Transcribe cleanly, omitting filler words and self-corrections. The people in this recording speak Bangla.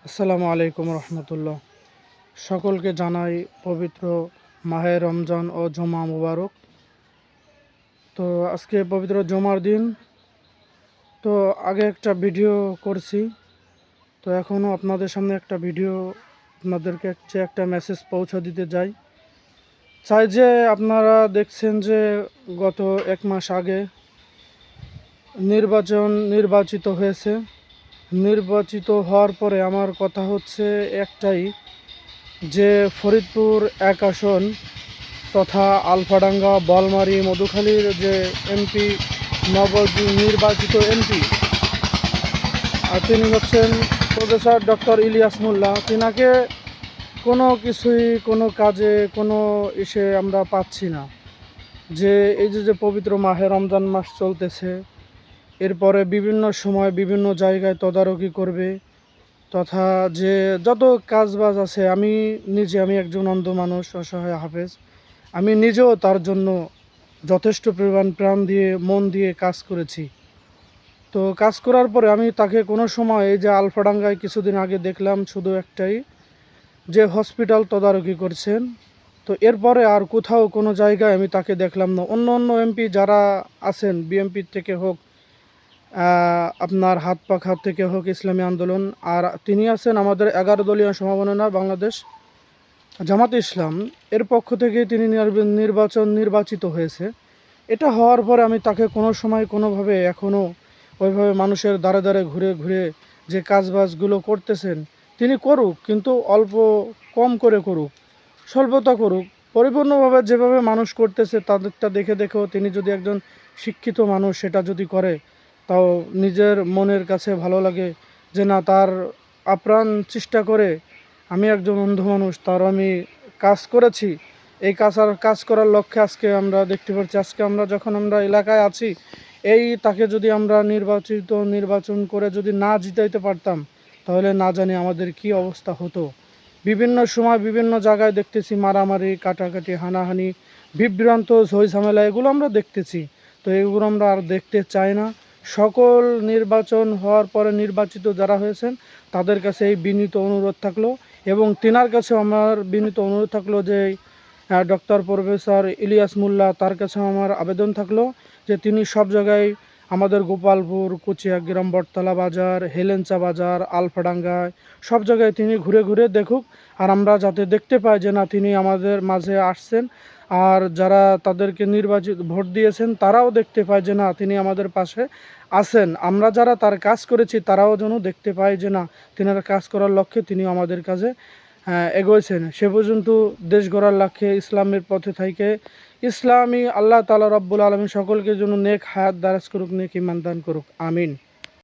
আসসালামু আলাইকুম রহমতুল্লাহ। সকলকে জানাই পবিত্র মাহে রমজান ও জুমা মুবারক। তো আজকে পবিত্র জুমার দিন। তো আগে একটা ভিডিও করছি, তো এখনও আপনাদের সামনে একটা ভিডিও আপনাদেরকে একটা মেসেজ পৌঁছে দিতে চাই যে আপনারা দেখছেন যে গত 1 মাস আগে নির্বাচিত হয়েছে। নির্বাচিত হওয়ার পরে আমার কথা হচ্ছে একটাই, যে ফরিদপুর 1 আসন তথা আলফাডাঙ্গা, বলমারী, মধুখালীর যে এমপি, নির্বাচিত এমপি, আর তিনি হচ্ছেন প্রফেসর ডক্টর ইলিয়াস মোল্লা। তিনাকে কোনো কিছুই, কোনো কাজে, কোনো ইসে আমরা পাচ্ছি না। যে এই যে পবিত্র মাহে রমজান মাস চলতেছে, এরপরে বিভিন্ন সময় বিভিন্ন জায়গায় তদারকি করবে, তথা যে যত কাজবাজ আছে, আমি একজন অন্ধ মানুষ, অসহায় হাফেজ। আমি নিজেও তার জন্য যথেষ্ট পরিমাণ প্রাণ দিয়ে, মন দিয়ে কাজ করেছি। তো কাজ করার পরে আমি তাকে কোনো সময়, এই যে আলফাডাঙ্গায় কিছুদিন আগে দেখলাম শুধু একটাই, যে হসপিটাল তদারকি করছেন। তো এরপরে আর কোথাও কোনো জায়গায় আমি তাকে দেখলাম না। অন্য এমপি যারা আছেন, বিএমপি থেকে হোক, আপনার হাত পাখা থেকে হোক, ইসলামী আন্দোলন, আর তিনি আছেন আমাদের 11 দলীয় সমমনা বাংলাদেশ জামাতে ইসলাম, এর পক্ষ থেকে তিনি নির্বাচিত হয়েছে। এটা হওয়ার পরে আমি তাকে কোনো সময় কোনোভাবে এখনও ওইভাবে মানুষের দ্বারে দ্বারে ঘুরে ঘুরে যে কাজবাজগুলো করতেছেন, তিনি করুক, কিন্তু অল্প কম করে করুক, স্বল্পতা করুক। পরিপূর্ণভাবে যেভাবে মানুষ করতেছে তাদেরটা দেখে দেখেও তিনি যদি একজন শিক্ষিত মানুষ সেটা যদি করে, তাও নিজের মনের কাছে ভালো লাগে যে না, তার আপ্রাণ চেষ্টা করে, আমি একজন অন্ধ মানুষ, তার আমি কাজ করেছি। এই কাজ করার লক্ষ্যে আজকে আমরা দেখতে পাচ্ছি, আজকে আমরা যখন আমরা এলাকায় আছি, এই তাকে যদি আমরা নির্বাচন করে যদি না জিতাইতে পারতাম, তাহলে না জানি আমাদের কি অবস্থা হতো। বিভিন্ন সময় বিভিন্ন জায়গায় দেখতেছি মারামারি, কাটাকাটি, হানাহানি, বিভ্রান্ত, ঝই ঝামেলা, এগুলো আমরা দেখতেছি। তো এগুলো আমরা আর দেখতে চাই না। সকল নির্বাচন হওয়ার পরে নির্বাচিত যারা হয়েছেন তাদের কাছে এই বিনীত অনুরোধ থাকলো, এবং তিনার কাছে আমার বিনীত অনুরোধ থাকলো যে ডক্টর প্রফেসর ইলিয়াস মোল্লা, তার কাছে আমার আবেদন থাকলো যে তিনি সব জায়গায়, আমাদের গোপালপুর, কুচিয়াগ্রাম, বটতলা বাজার, হেলেঞ্চা বাজার, আলফাডাঙ্গায় সব জায়গায় তিনি ঘুরে ঘুরে দেখুক, আর আমরা যাতে দেখতে পাই যে না, তিনি আমাদের মাঝে আসছেন। আর যারা তাদেরকে ভোট দিয়েছেন তারাও দেখতে পায় যে না, তিনি আমাদের পাশে আছেন। আমরা যারা তার কাজ করেছি তারাও যেন দেখতে পায় যে না, তিনার কাজ করার লক্ষ্যে তিনি আমাদের কাছে এগোয়েছেন। সে পর্যন্ত দেশ গড়ার লক্ষ্যে ইসলামের পথে থেকে ইসলামী আল্লাহ তাআলা রব্বুল আলামিন সকলকে যেন নেক হায়াত দারাজ করুক, নেক ঈমান দান করুক। আমিন।